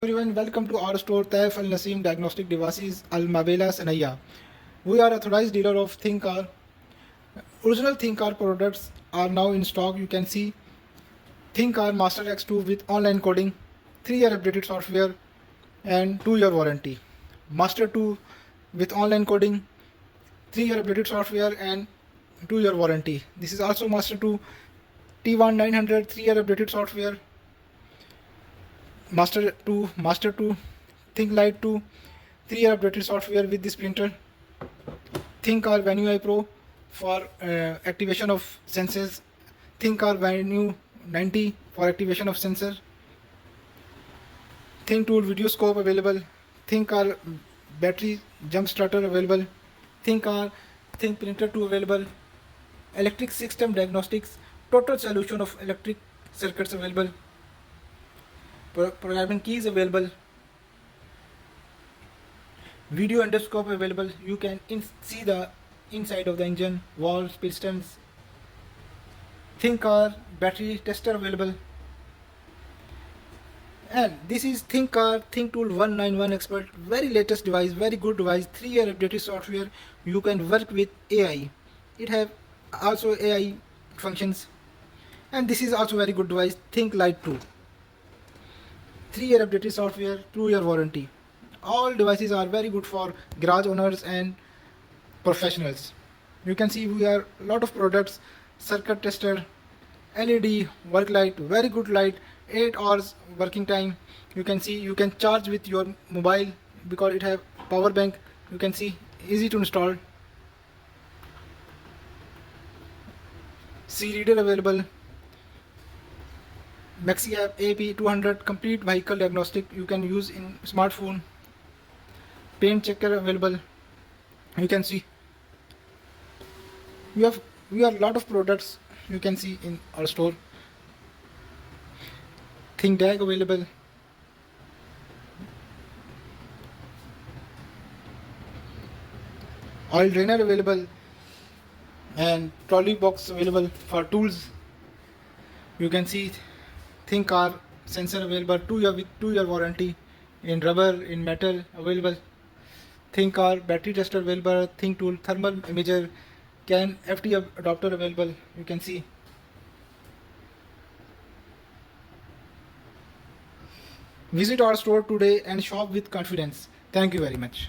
Everyone, welcome to our store Taif Al-Naseem Diagnostic Devices Al-Mabela Sanaya. We are authorized dealer of ThinkCar. Original ThinkCar products are now in stock. You can see ThinkCar Master X2 with online coding, 3-year updated software and 2-year warranty. Master 2 with online coding, 3-year updated software and 2-year warranty. This is also Master 2 T1 900 3-year updated software. Master 2, Think Lite 2, 3-year updated software with this printer. ThinkCar Venue I Pro for activation of sensors. ThinkCar Venue 90 for activation of sensor. Think Tool Video Scope available. ThinkCar Battery Jump Starter available. ThinkCar Think Printer 2 available. Electric System Diagnostics, total solution of electric circuits available. Programming keys available. Video endoscope available. You can see the inside of the engine, valves, pistons. ThinkCar battery tester available. And this is ThinkCar Think Tool 191 Expert, very latest device, very good device, 3-year updated software. You can work with AI. It have also AI functions. And this is also very good device, Think Lite 2. 3-year updated software, 2-year warranty. All devices are very good for garage owners and professionals. You can see we have a lot of products, circuit tester, LED work light, very good light, 8 hours working time. You can see you can charge with your mobile because it have power bank. You can see easy to install. C reader available. Maxi app AP200 complete vehicle diagnostic you can use in smartphone. Paint checker available. You can see we have a lot of products you can see in our store. Think tag available. Oil drainer available and trolley box available for tools. You can see ThinkCar sensor available, 2-year with 2-year warranty in rubber, in metal available. ThinkCar battery tester available. Think Tool thermal imager, CAN FT adapter available. You can see. Visit our store today and shop with confidence. Thank you very much.